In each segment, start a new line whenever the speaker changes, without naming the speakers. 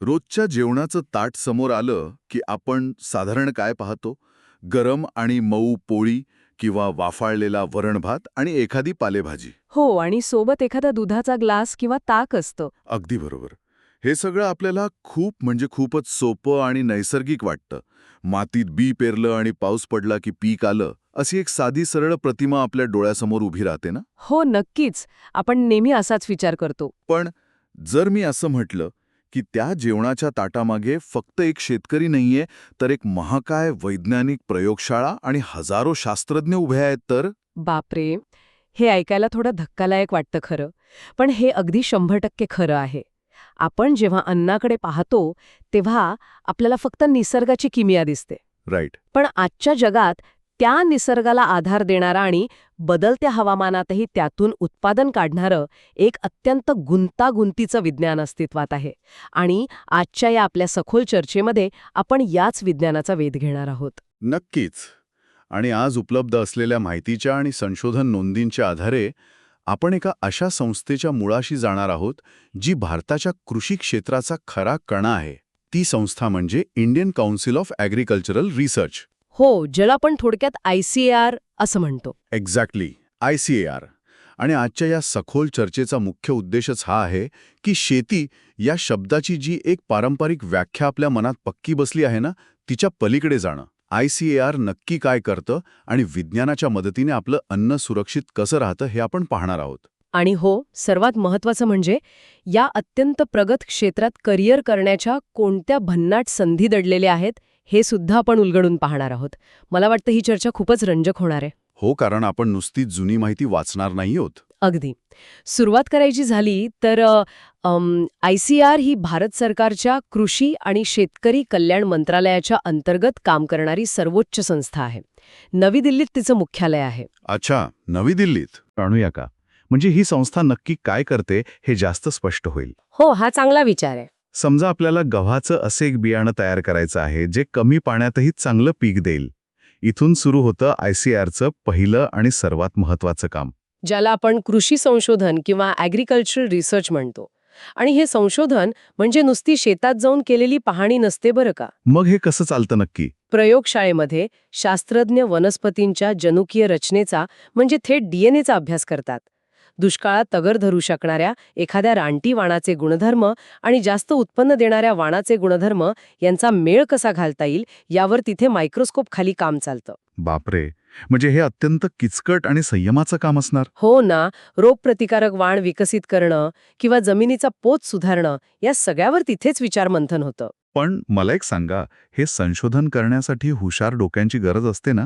रोजच्या जेवणाचं ताट समोर आलं की आपण साधारण काय पाहतो? गरम आणि मऊ पोळी किंवा वाफाळलेला वरण भात आणि एखादी पालेभाजी.
हो, आणि सोबत एखादा दुधाचा ग्लास किंवा ताक असतं.
अगदी बरोबर. हे सगळं आपल्याला खूपच सोपं आणि नैसर्गिक वाटतं. मातीत बी पेरलं आणि पाऊस पडला की पीक आलं, अशी एक साधी सरळ प्रतिमा आपल्या डोळ्यासमोर उभी राहते ना.
हो, नक्कीच. आपण नेहमी असाच विचार करतो.
पण जर मी असं म्हटलं की त्या जेवणाच्या ताटामागे फक्त एक शेतकरी नाहीये, तर एक महाकाय वैज्ञानिक प्रयोगशाळा आणि हजारो शास्त्रज्ञ उभे आहेत, तर
बापरे! हे ऐकायला थोडं धक्कादायक वाटतं खरं. पण हे अगदी 100% खरं आहे. आपण जेव्हा अन्नाकडे पाहतो, तेव्हा आपल्याला फक्त निसर्गाची किमया दिसते.
राईट.
पण आजच्या जगात त्या निसर्गाला आधार देणारा आणि बदलत्या हवामानातही त्यातून उत्पादन काढणारं एक अत्यंत गुंतागुंतीचं विज्ञान अस्तित्वात आहे. आणि आजच्या या आपल्या सखोल चर्चेमध्ये आपण याच विज्ञानाचा वेध घेणार आहोत.
नक्कीच. आणि आज उपलब्ध असलेल्या माहितीच्या आणि संशोधन नोंदींच्या आधारे आपण एका अशा संस्थेच्या मुळाशी जाणार आहोत, जी भारताच्या कृषी क्षेत्राचा खरा कणा आहे. ती संस्था म्हणजे Indian council of agricultural research.
हो, ज्याला आपण थोडक्यात ICAR असं म्हणतो.
Exactly, ICAR. आणि आजच्या या सखोल चर्चेचा मुख्य उद्देशच हा आहे की शेती या शब्दाची जी एक पारंपरिक व्याख्या आपल्या मनात पक्की बसली आहे ना, तिच्या पलीकडे जाणं. ICAR नक्की काय करतं आणि विज्ञानाच्या मदतीने आपलं अन्न सुरक्षित कसं राहतं हे आपण पाहणार आहोत.
आणि हो, सर्वात महत्त्वाचं म्हणजे या अत्यंत प्रगत क्षेत्रात करिअर करण्याच्या कोणत्या भन्नाट संधी दडलेल्या आहेत, हे सुद्धा आपण उलगडून पाहणार आहोत. मला वाटतं ही चर्चा खूपच रंजक होणार आहे.
हो, कारण आपण नुसती जुनी माहिती वाचणार नाही आहोत.
अगदी. सुरुवात करायची झाली तर ICAR ही भारत सरकारच्या कृषी आणि शेतकरी कल्याण मंत्रालयाच्या अंतर्गत काम करणारी सर्वोच्च संस्था आहे. नवी दिल्लीत तिचं मुख्यालय आहे.
अच्छा, नवी दिल्लीत. जाणूया का? म्हणजे ही संस्था नक्की काय करते हे जास्त स्पष्ट होईल.
हो, हा चांगला विचार आहे.
समजा आपल्याला गव्हाचं असे एक बियाणं तयार करायचं आहे जे कमी पाण्यातही चांगलं पीक देईल. इथून सुरू होतं ICARचं पहिलं आणि सर्वात महत्त्वाचं काम.
ज्याला आपण कृषी संशोधन किंवा ॲग्रिकल्चरल रिसर्च म्हणतो. आणि हे संशोधन म्हणजे नुसती शेतात जाऊन केलेली पाहणी नसते बरं का.
मग हे कसं चालतं नक्की?
प्रयोगशाळेमध्ये शास्त्रज्ञ वनस्पतींच्या जनुकीय रचनेचा म्हणजे थेट DNAचा अभ्यास करतात. दुष्काळात तगर धरू शकणाऱ्या एखाद्या रानटी वाणाचे गुणधर्म आणि जास्त उत्पन्न देणाऱ्या वाणाचे गुणधर्म यांचा मेळ कसा घालता येईल यावर तिथे मायक्रोस्कोप खाली काम चालतं.
बापरे, म्हणजे हे अत्यंत किचकट आणि संयमाचं काम असणार.
हो ना. रोगप्रतिकारक वाण विकसित करणं किंवा जमिनीचा पोत सुधारणं या सगळ्यावर तिथेच विचारमंथन होतं.
पण मला एक सांगा, हे संशोधन करण्यासाठी हुशार डोक्यांची गरज असते ना?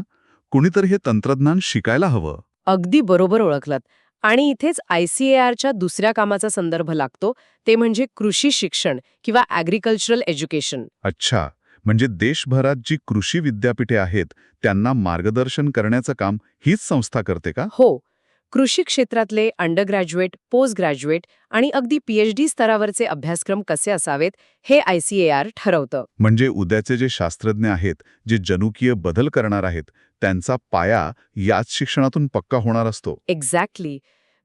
कुणीतरी हे तंत्रज्ञान शिकायला हवं.
अगदी बरोबर ओळखलत. आणि इथेच ICARच्या दुसऱ्या कामाचा संदर्भ लागतो, ते म्हणजे कृषी शिक्षण किंवा ॲग्रिकल्चरल एज्युकेशन.
अच्छा, म्हणजे देशभरात जी कृषी विद्यापीठे आहेत त्यांना मार्गदर्शन करण्याचं काम हीच संस्था करते का?
हो, कृषी क्षेत्रातले अंडरग्रॅज्युएट, पोस्ट ग्रॅज्युएट आणि अगदी PhD स्तरावरचे अभ्यासक्रम कसे असावेत हे ICAR ठरवतं.
म्हणजे उद्याचे जे शास्त्रज्ञ आहेत, जे जनुकीय बदल करणार आहेत, त्यांचा पाया याच शिक्षणातून पक्का होणार असतो.
एक्झॅक्टली.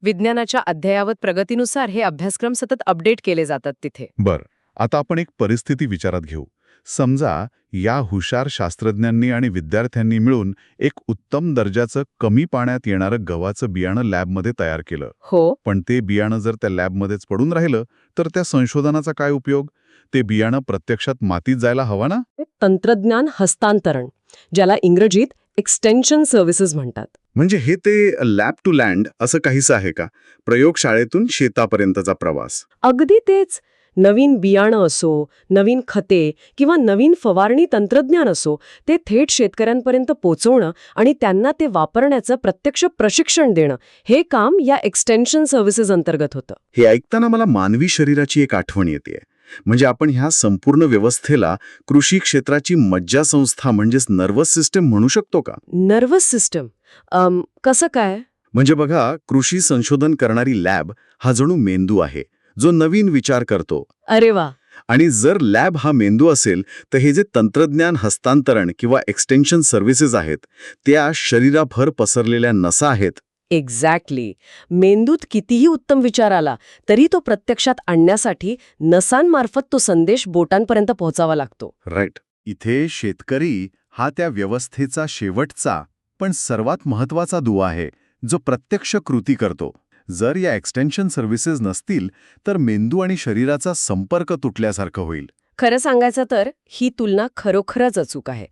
विज्ञानाच्या अद्ययावत प्रगतीनुसार हे अभ्यासक्रम सतत अपडेट केले जातात तिथे.
बर, आता आपण एक परिस्थिती विचारात घेऊ. समजा या हुशार शास्त्रज्ञांनी आणि विद्यार्थ्यांनी मिळून एक उत्तम दर्जाचं कमी पाण्यात येणारं गव्हाचं बियाणं लॅबमध्ये तयार केलं.
हो.
पण ते बियाणं जर त्या लॅबमध्येच पडून राहिलं तर त्या संशोधनाचा काय उपयोग? ते बियाणं प्रत्यक्षात मातीत जायला हवं ना?
तंत्रज्ञान हस्तांतरण, ज्याला इंग्रजीत एक्सटेन्शन सर्व्हिसेस म्हणतात.
म्हणजे हे ते लॅब टू लँड असं काहीसं आहे का? प्रयोगशाळेतून शेतापर्यंतचा प्रवास.
अगदी तेच. नवीन बियाणं असो, नवीन खते किंवा नवीन फवारणी तंत्रज्ञान असो, ते थेट शेतकऱ्यांपर्यंत पोहोचवणं आणि त्यांना ते वापरण्याचं प्रत्यक्ष प्रशिक्षण देणं, हे काम या एक्सटेन्शन सर्व्हिसेस अंतर्गत होतं.
हे ऐकताना मला मानवी शरीराची एक आठवण येते. म्हणजे आपण ह्या संपूर्ण व्यवस्थेला कृषी क्षेत्राची मज्जासंस्था म्हणजेच नर्वस सिस्टम म्हणू शकतो का?
नर्वस सिस्टम कसं काय?
म्हणजे बघा, कृषी संशोधन करणारी लॅब हा जणू मेंदू आहे, जो नवीन विचार करतो.
अरे वा.
आणि जर लॅब हा मेंदू असेल तर हे जे तंत्रज्ञान हस्तांतरण किंवा एक्सटेन्शन सर्व्हिसेस आहेत, त्या शरीराभर पसरलेल्या नसा आहेत.
एक्झॅक्टली. मेंदूत कितीही उत्तम विचार आला तरी तो प्रत्यक्षात आणण्यासाठी नसांमार्फत तो संदेश बोटांपर्यंत पोहोचावा लागतो.
राईट. इथे शेतकरी हा त्या व्यवस्थेचा शेवटचा पण सर्वात महत्वाचा दुवा आहे, जो प्रत्यक्ष कृती करतो. जर या एक्सटेन्शन सर्व्हिसेस नसतील तर मेंदू आणि शरीराचा संपर्क तुटल्यासारखं होईल.
खरं सांगायचं तर ही तुलना खरोखरच अचूक आहे.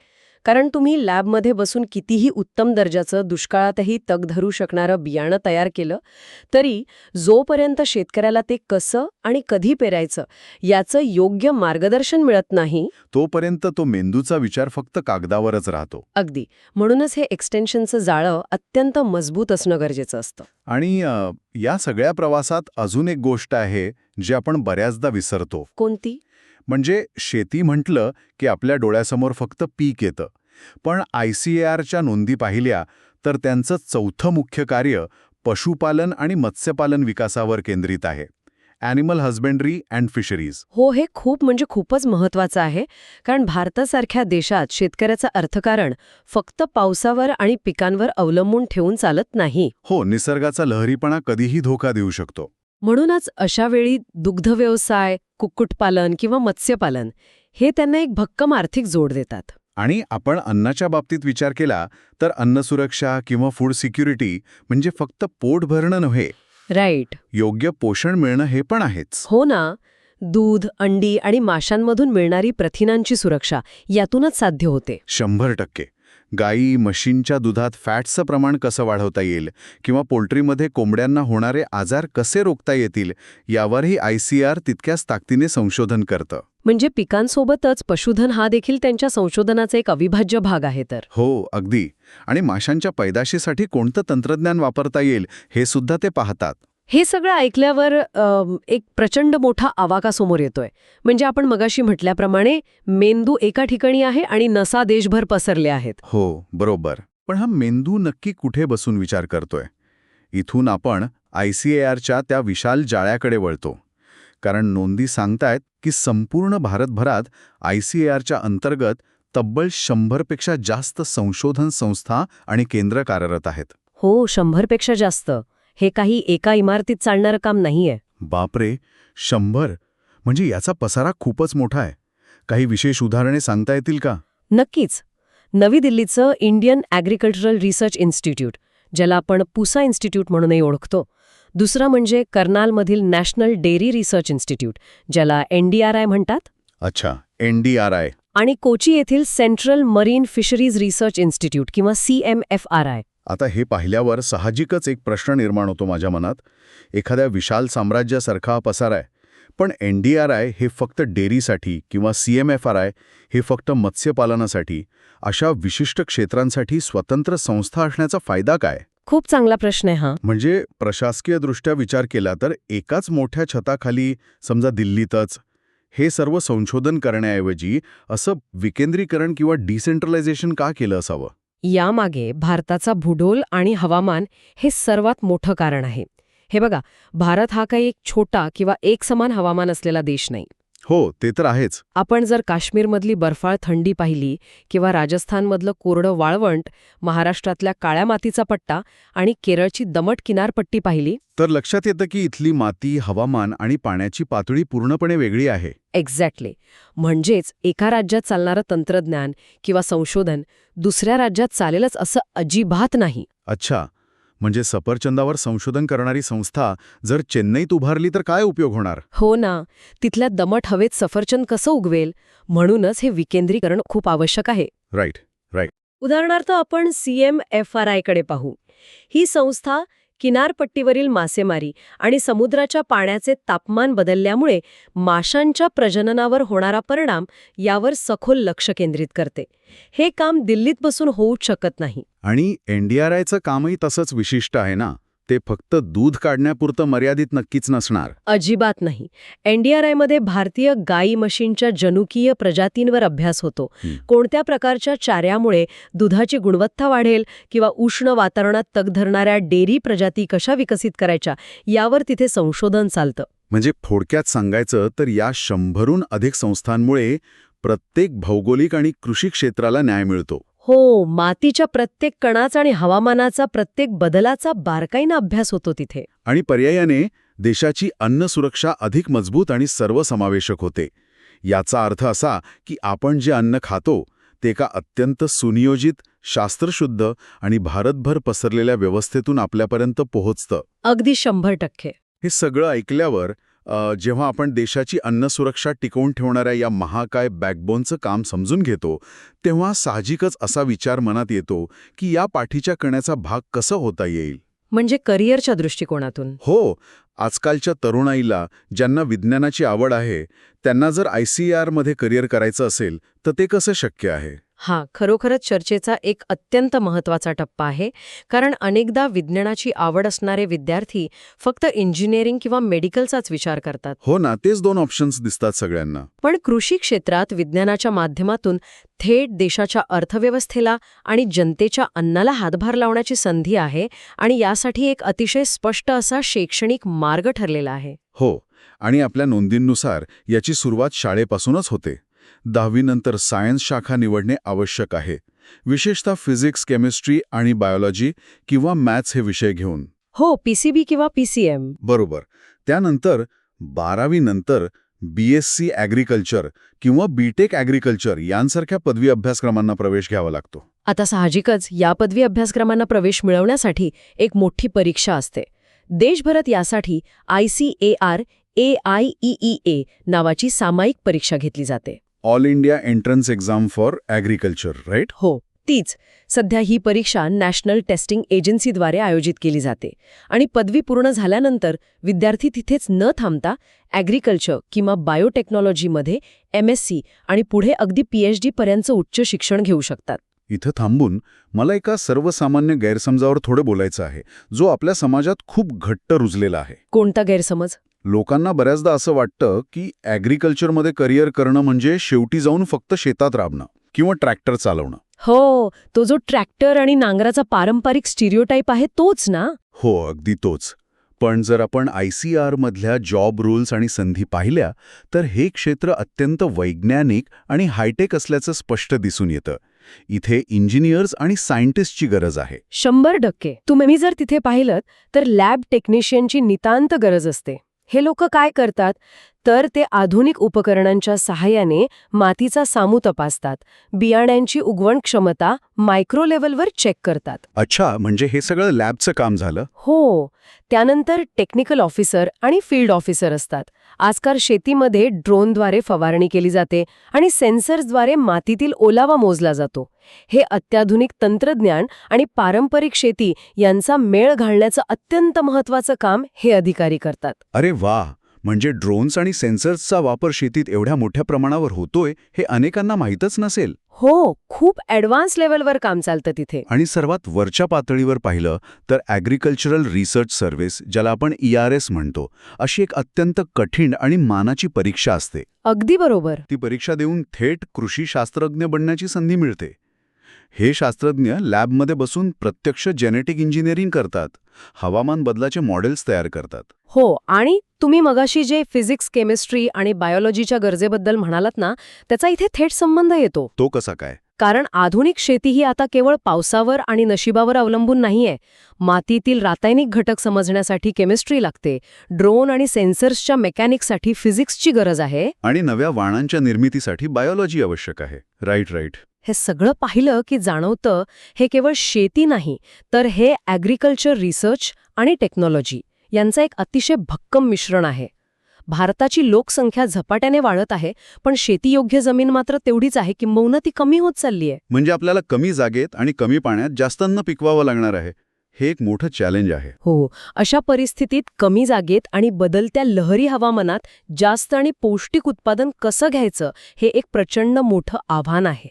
कारण तुम्ही लॅबमध्ये बसून कितीही उत्तम दर्जाचं दुष्काळातही तग धरू शकणारं बियाणं तयार केलं तरी जोपर्यंत शेतकऱ्याला ते कसं आणि कधी पेरायचं याचं योग्य मार्गदर्शन मिळत नाही
तोपर्यंत तो मेंदूचा विचार फक्त कागदावरच राहतो.
अगदी. म्हणूनच हे एक्सटेन्शनचं जाळं अत्यंत मजबूत असणं गरजेचं असतं.
आणि या सगळ्या प्रवासात अजून एक गोष्ट आहे जी आपण बऱ्याचदा विसरतो.
कोणती?
म्हणजे शेती म्हटलं की आपल्या डोळ्यासमोर फक्त पीक येतं. पण ICARच्या नोंदी पाहिल्या तर त्यांचं चौथं मुख्य कार्य पशुपालन आणि मत्स्यपालन विकासावर केंद्रित आहे. Animal husbandry and fisheries.
हो, हे खूपच महत्वाचं आहे. कारण भारतासारख्या देशात शेतकऱ्याचं अर्थकारण फक्त पावसावर आणि पिकांवर अवलंबून ठेवून चालत नाही.
हो, निसर्गाचा लहरीपणा कधीही धोका देऊ शकतो.
म्हणूनच अशा वेळी दुग्धव्यवसाय, कुक्कुटपालन किंवा मत्स्यपालन हे त्यांना एक भक्कम आर्थिक जोड देतात.
आणि आपण अन्नाच्या बाबतीत विचार केला तर अन्न सुरक्षा किंवा फूड सिक्युरिटी म्हणजे फक्त पोट भरणं नव्हे,
राईट.
योग्य पोषण मिळणं हे पण आहेच.
हो ना. दूध, अंडी आणि माशांमधून मिळणारी प्रथिनांची सुरक्षा यातूनच साध्य होते.
100%. गाई, म्हशींच्या दुधात फॅट्सचं प्रमाण कसं वाढवता येईल किंवा पोल्ट्रीमध्ये कोंबड्यांना होणारे आजार कसे रोखता येतील यावरही ICAR तितक्याच ताकदीने संशोधन करतं.
म्हणजे पिकांसोबतच पशुधन हा देखील त्यांच्या संशोधनाचा एक अविभाज्य भाग आहे तर.
हो, अगदी. आणि माशांच्या पैदाशीसाठी कोणतं तंत्रज्ञान वापरता येईल हे सुद्धा ते पाहतात.
हे सगळं ऐकल्यावर एक प्रचंड मोठा आवाका समोर येतोय. म्हणजे आपण मगाशी म्हटल्याप्रमाणे मेंदू एका ठिकाणी आहे आणि नसा देशभर पसरल्या आहेत.
हो, बरोबर. पण हा मेंदू नक्की कुठे बसून विचार करतोय? इथून आपण ICARच्या त्या विशाल जाळ्याकडे वळतो. कारण नोंदी सांगतायत की संपूर्ण भारतभरात ICARच्या अंतर्गत तब्बल 100पेक्षा जास्त संशोधन संस्था आणि केंद्र कार्यरत आहेत.
हो, 100पेक्षा जास्त. हे काही एका इमारतीत चालणारं काम नाहीये.
बापरे, 100! म्हणजे याचा पसारा खूपच मोठा आहे. काही विशेष उदाहरणे सांगता येतील का?
नक्कीच. नवी दिल्लीचं इंडियन ॲग्रिकल्चरल रिसर्च इन्स्टिट्यूट, ज्याला आपण पुसा इन्स्टिट्यूट म्हणूनही ओळखतो. दुसरा म्हणजे कर्नालमधील नॅशनल डेअरी रिसर्च इन्स्टिट्यूट, ज्याला NDRI म्हणतात.
अच्छा, NDRI.
आणि कोची येथील central marine fisheries research institute किंवा CMFRI.
आता हे पाहिल्यावर साहजिकच एक प्रश्न निर्माण होतो माझ्या मनात. एखाद्या विशाल साम्राज्यासारखा हा पसारा आहे. पण NDRI हे फक्त डेअरीसाठी किंवा CMFRI हे फक्त मत्स्यपालनासाठी अशा विशिष्ट क्षेत्रांसाठी स्वतंत्र संस्था असण्याचा फायदा काय?
खूप चांगला प्रश्न आहे हा.
म्हणजे प्रशासकीयदृष्ट्या विचार केला तर एकाच मोठ्या छताखाली, समजा दिल्लीतच, हे सर्व संशोधन करण्याऐवजी असं विकेंद्रीकरण किंवा डिसेंट्रलायझेशन का केलं असावं?
यामागे भारताचा भूगोल आणि हवामान हे सर्वात मोठं कारण आहे. हे बघा, भारत हा काही एक छोटा किंवा एकसमान हवामान असलेला देश नाही.
हो, ते तर आहेच.
आपण जर काश्मीरमधली बर्फाळ थंडी पाहिली किंवा राजस्थानमधलं कोरडं वाळवंट, महाराष्ट्रातल्या काळ्या मातीचा पट्टा आणि केरळची दमट किनारपट्टी पाहिली
तर लक्षात येतं की इथली माती, हवामान आणि पाण्याची पातळी पूर्णपणे वेगळी आहे.
एक्झॅक्टली. म्हणजेच एका राज्यात चालणारं तंत्रज्ञान किंवा संशोधन दुसऱ्या राज्यात चालेलच असं अजिबात नाही.
अच्छा, म्हणजे सफरचंदावर संशोधन करणारी संस्था जर चेन्नईत उभारली तर काय उपयोग होणार?
हो ना. तिथल्या दमट हवेत सफरचंद कसं उगवेल? म्हणूनच हे विकेंद्रीकरण खूप आवश्यक आहे.
राईट.
उदाहरणार्थ आपण CMFRI कडे पाहू. ही संस्था किनारपट्टीवरील मासेमारी आणि समुद्राच्या पाण्याचे तापमान बदलल्यामुळे माशांच्या प्रजननावर होणारा परिणाम यावर सखोल लक्ष केंद्रित करते. हे काम दिल्लीत बसून होऊच शकत नाही.
आणि NDRIचं कामही तसंच विशिष्ट आहे ना? ते फक्त दूध काढण्यापुरतं मर्यादित नक्कीच नसणार.
अजिबात नाही. NDRI मध्ये भारतीय गाई म्हशींच्या जनुकीय प्रजातींवर अभ्यास होतो. कोणत्या प्रकारच्या चाऱ्यामुळे दुधाची गुणवत्ता वाढेल किंवा उष्ण वातावरणात तग धरणाऱ्या डेअरी प्रजाती कशा विकसित करायच्या यावर तिथे संशोधन चालतं.
म्हणजे थोडक्यात सांगायचं तर या 100हून अधिक संस्थांमुळे प्रत्येक भौगोलिक आणि कृषी क्षेत्राला न्याय मिळतो.
हो, मातीच्या प्रत्येक कणाचा आणि हवामानाचा प्रत्येक बदलाचा बारकाईनं अभ्यास होतो तिथे.
आणि पर्यायाने देशाची अन्न सुरक्षा अधिक मजबूत आणि सर्वसमावेशक होते. याचा अर्थ असा की आपण जे अन्न खातो ते एका अत्यंत सुनियोजित, शास्त्रशुद्ध आणि भारतभर पसरलेल्या व्यवस्थेतून आपल्यापर्यंत पोहोचतं.
अगदी 100%.
हे सगळं ऐकल्यावर जेव्हा आपण देशाची अन्नसुरक्षा टिकवून ठेवणाऱ्या या महाकाय बॅकबोनचं काम समजून घेतो, तेव्हा साहजिकच असा विचार मनात येतो की या पाठीच्या कण्याचा भाग कसा होता येईल.
म्हणजे करिअरच्या दृष्टिकोनातून.
हो, आजकालच्या तरुणाईला ज्यांना विज्ञानाची आवड आहे, त्यांना जर ICARमध्ये करिअर करायचं असेल तर ते कसं शक्य आहे?
हा खरोखरच चर्चेचा एक अत्यंत महत्त्वाचा टप्पा आहे, कारण अनेकदा विज्ञानाची आवड असणारे विद्यार्थी फक्त इंजिनिअरिंग किंवा मेडिकलचाच विचार करतात.
हो ना, तेच 2 ऑप्शन्स दिसतात सगळ्यांना.
पण कृषी क्षेत्रात विज्ञानाच्या माध्यमातून थेट देशाच्या अर्थव्यवस्थेला आणि जनतेच्या अन्नाला हातभार लावण्याची संधी आहे आणि यासाठी एक अतिशय स्पष्ट असा शैक्षणिक मार्ग ठरलेला आहे.
हो, आणि आपल्या नोंदींनुसार याची सुरुवात शाळेपासूनच होते. 10वी नंतर सायन्स शाखा निवडणे आवश्यक आहे, विशेषतः फिजिक्स, केमिस्ट्री आणि बायोलॉजी किंवा मॅथ्स हे विषय घेऊन.
हो, PCB किंवा PCM.
बरोबर. त्यानंतर 12वी नंतर BSc ॲग्रिकल्चर किंवा BTech ॲग्रिकल्चर यांसारख्या पदवी अभ्यासक्रमांना प्रवेश घ्यावा लागतो.
आता साहजिकच या पदवी अभ्यासक्रमांना प्रवेश मिळवण्यासाठी एक मोठी परीक्षा असते. देशभरात यासाठी ICAR AIEEA नावाची सामायिक परीक्षा घेतली जाते.
All India entrance exam for agriculture, right?
हो, तीच. सध्या ही परीक्षा नॅशनल टेस्टिंग एजन्सीद्वारे आयोजित केली जाते आणि पदवी पूर्ण झाल्यानंतर विद्यार्थी तिथेच न थांबता ॲग्रिकल्चर किंवा बायोटेक्नॉलॉजीमध्ये MSc आणि पुढे अगदी PhD पर्यंतचं उच्च शिक्षण घेऊ शकतात.
इथं थांबून मला एका सर्वसामान्य गैरसमजावर थोडं बोलायचं आहे, जो आपल्या समाजात खूप घट्ट रुजलेला आहे.
कोणता गैरसमज?
लोकांना बऱ्याचदा असं वाटतं की ॲग्रिकल्चरमध्ये करिअर करणं म्हणजे शेवटी जाऊन फक्त शेतात राबणं किंवा ट्रॅक्टर चालवणं.
हो, तो जो ट्रॅक्टर आणि नांगराचा पारंपरिक स्टिरियोटाईप आहे तोच ना?
हो, अगदी तोच. पण जर आपण ICARमधल्या जॉब रूल्स आणि संधी पाहिल्या तर हे क्षेत्र अत्यंत वैज्ञानिक आणि हायटेक असल्याचं स्पष्ट दिसून येतं. इथे इंजिनियर्स आणि सायंटिस्टची गरज आहे.
100%. तुम्ही जर तिथे पाहिलं तर लॅब टेक्निशियनची नितांत गरज असते. हे लोक काय करतात तर ते आधुनिक उपकरणांच्या सहाय्याने मातीचा सामू तपासतात, बियाण्यांची उगवण क्षमता मायक्रो लेव्हलवर चेक करतात.
अच्छा, म्हणजे हे सगळं लॅबचं काम झालं?
हो, त्यानंतर टेक्निकल ऑफिसर आणि फील्ड ऑफिसर असतात. आजकाल शेतीमध्ये ड्रोनद्वारे फवारणी केली जाते आणि सेन्सर्सद्वारे मातीतील ओलावा मोजला जातो. हे अत्याधुनिक तंत्रज्ञान आणि पारंपरिक शेती यांचा मेळ घालण्याचं अत्यंत महत्त्वाचं काम हे अधिकारी करतात.
अरे वा, म्हणजे ड्रोन्स आणि सेन्सर्सचा वापर शेतीत एवढ्या मोठ्या प्रमाणावर होतोय हे अनेकांना माहीतच नसेल.
हो, खूप ॲडव्हान्स लेव्हलवर काम चालतं तिथे.
आणि सर्वात वरच्या पातळीवर पाहिलं तर ॲग्रिकल्चरल रिसर्च सर्व्हिस, ज्याला आपण ERS म्हणतो, अशी एक अत्यंत कठीण आणि मानाची परीक्षा असते.
अगदी बरोबर.
ती परीक्षा देऊन थेट कृषी शास्त्रज्ञ बनण्याची संधी मिळते. हे शास्त्रज्ञ लॅबमध्ये बसून प्रत्यक्ष जेनेटिक इंजिनिअरिंग करतात, हवामान बदलाचे मॉडेल्स तयार करतात.
हो, आणि तुम्ही मगाशी जे फिजिक्स, केमिस्ट्री आणि बायोलॉजीच्या गरजेबद्दल म्हणालात ना, त्याचा इथे थेट संबंध येतो.
तो कसा काय?
कारण आधुनिक शेती ही आता केवळ पावसावर आणि नशिबावर अवलंबून नाहीये. मातीतील रासायनिक घटक समजण्यासाठी केमिस्ट्री लागते, ड्रोन आणि सेन्सर्सच्या मेकॅनिक्ससाठी फिजिक्सची गरज आहे,
आणि नव्या वाणांच्या निर्मितीसाठी बायोलॉजी आवश्यक आहे. राईट.
हे सगळं पाहिलं की जाणवतं हे केवळ शेती नाही, तर हे ॲग्रिकल्चर रिसर्च आणि टेक्नॉलॉजी यांचं एक अतिशय भक्कम मिश्रण आहे. भारताची लोकसंख्या झपाट्याने वाढत आहे, पण शेतीयोग्य जमीन मात्र तेवढीच आहे, किंबहुना ती कमी होत चालली आहे.
म्हणजे आपल्याला कमी जागेत आणि कमी पाण्यात जास्त अन्न पिकवावं लागणार आहे. हे एक मोठं चॅलेंज आहे.
हो, अशा परिस्थितीत कमी जागेत आणि बदलत्या लहरी हवामानात जास्त आणि पौष्टिक उत्पादन कसं घ्यायचं हे एक प्रचंड मोठं आव्हान आहे.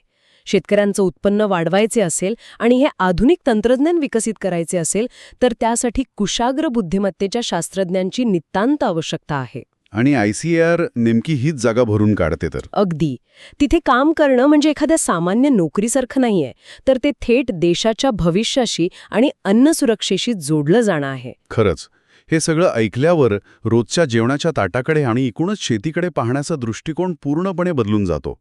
शेतकऱ्यांचं उत्पन्न वाढवायचे असेल आणि हे आधुनिक तंत्रज्ञान विकसित करायचे असेल तर त्यासाठी कुशाग्र बुद्धिमत्तेच्या शास्त्रज्ञांची नितांत आवश्यकता आहे.
आणि ICAR नेमकी हीच जागा भरून काढते तर.
अगदी. तिथे काम करणं म्हणजे एखाद्या सामान्य नोकरीसारखं नाहीये, तर ते थेट देशाच्या भविष्याशी आणि अन्न सुरक्षेशी जोडलं जाणं आहे.
खरंच, हे सगळं ऐकल्यावर रोजच्या जेवणाच्या ताटाकडे आणि एकूणच शेतीकडे पाहण्याचा दृष्टिकोन पूर्णपणे बदलून जातो.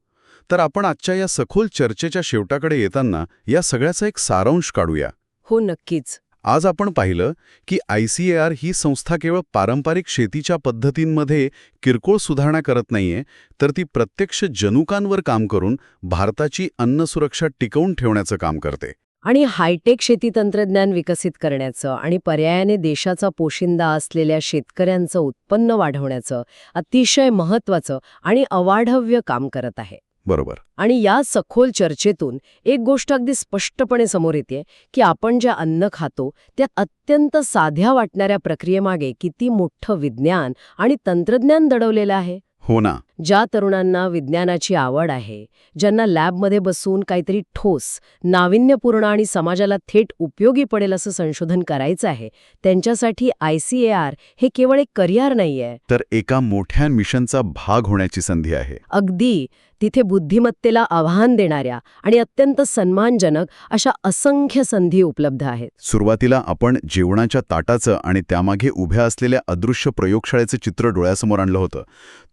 तर आपण आजच्या या सखोल चर्चेच्या शेवटाकडे येताना या सगळ्याचा एक सारांश काढूया.
हो, नक्कीच.
आज आपण पाहिलं की ICAR ही संस्था केवळ पारंपरिक शेतीच्या पद्धतींमध्ये किरकोळ सुधारणा करत नाहीये, तर ती प्रत्यक्ष जनुकांवर काम करून भारताची अन्न सुरक्षा टिकवून ठेवण्याचं काम करते.
आणि हायटेक शेती तंत्रज्ञान विकसित करण्याचं आणि पर्यायाने देशाचा पोशिंदा असलेल्या शेतकऱ्यांचं उत्पन्न वाढवण्याचं अतिशय महत्त्वाचं आणि अवाढव्य काम करत आहे.
बरोबर.
आणि या सखोल चर्चेतून एक गोष्ट अगदी स्पष्टपणे समोर येते की आपण ज्या अन्न खातो त्या अत्यंत साध्या वाटणाऱ्या प्रक्रियेमागे किती मोठं विज्ञान आणि तंत्रज्ञान दडवलेलं आहे.
हो ना.
ज्या तरुणांना विज्ञानाची आवड आहे, ज्यांना लॅबमध्ये बसून काहीतरी ठोस, नाविन्यपूर्ण आणि समाजाला थेट उपयोगी पडेल असं संशोधन करायचं आहे, त्यांच्यासाठी ICAR हे केवळ एक करिअर नाहीये.
तर एका मोठ्या मिशनचा भाग होण्याची संधी आहे.
अगदी तिथे बुद्धिमत्तेला आव्हान देणाऱ्या आणि अत्यंत सन्मानजनक अशा असंख्य संधी उपलब्ध आहेत.
सुरुवातीला आपण जेवणाच्या ताटाचं आणि त्यामागे उभ्या असलेल्या अदृश्य प्रयोगशाळेचं चित्र डोळ्यासमोर आणलं होतं.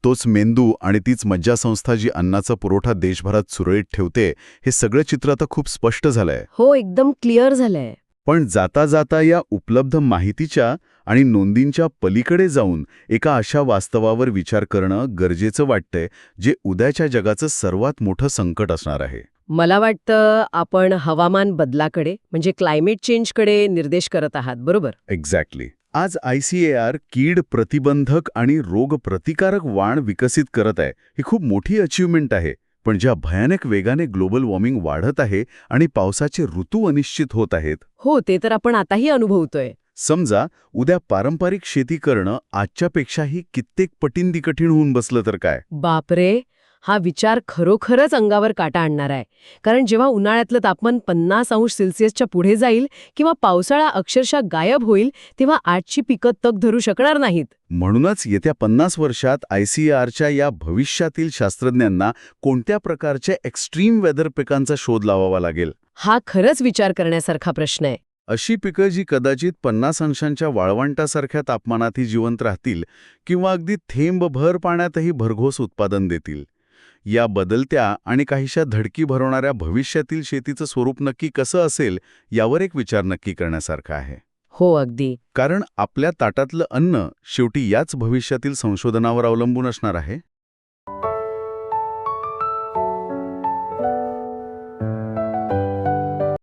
तोच मेंदू आणि तीच मज्जासंस्था जी अन्नाचा पुरवठा देशभरात सुरळीत ठेवते, हे सगळं चित्र आता खूप स्पष्ट झालंय.
हो, एकदम क्लिअर झालंय.
पण जाता जाता या उपलब्ध माहितीच्या आणि नोंदींच्या पलीकडे जाऊन एका अशा वास्तवावर विचार करणं गरजेचं वाटतंय, जे उद्याच्या जगाचं सर्वात मोठं संकट असणार आहे.
मला वाटतं आपण हवामान बदलाकडे म्हणजे क्लायमेट चेंजकडे निर्देश करत आहात, बरोबर?
एक्झॅक्टली. आज ICAR कीड प्रतिबंधक आणि रोग प्रतिकारक वाण विकसित करत आहे. ही खूप मोठी अचीवमेंट आहे. पण ज्या भयानक वेगाने ग्लोबल वॉर्मिंग वाढत आहे आणि पावसाचे ऋतू अनिश्चित होत आहेत.
हो, ते तर आपण आताही अनुभवतोय.
समजा उद्या पारंपरिक शेती करणं आजच्यापेक्षाही कित्येक पटींनी कठीण होऊन बसलं तर काय?
बापरे, हा विचार खरोखरच अंगावर काटा आणणार आहे. कारण जेव्हा उन्हाळ्यातलं तापमान 50°C पुढे जाईल किंवा पावसाळा अक्षरशः गायब होईल, तेव्हा आजची पिकं तग धरू शकणार नाहीत.
म्हणूनच येत्या 50 वर्षात ICARच्या या भविष्यातील शास्त्रज्ञांना कोणत्या प्रकारच्या एक्स्ट्रीम वेदर पिकांचा शोध लावावा लागेल?
हा खरंच विचार करण्यासारखा प्रश्न आहे.
अशी पिकं जी कदाचित 50 अंशांच्या वाळवंटासारख्या तापमानातही जिवंत राहतील किंवा अगदी थेंबभर पाण्यातही भरघोस उत्पादन देतील. या बदलत्या आणि काहीशा धडकी भरवणाऱ्या भविष्यातील शेतीचं स्वरूप नक्की कसं असेल यावर एक विचार नक्की करण्यासारखा आहे.
हो, अगदी.
कारण आपल्या ताटातलं अन्न शेवटी याच भविष्यातील संशोधनावर अवलंबून असणार आहे.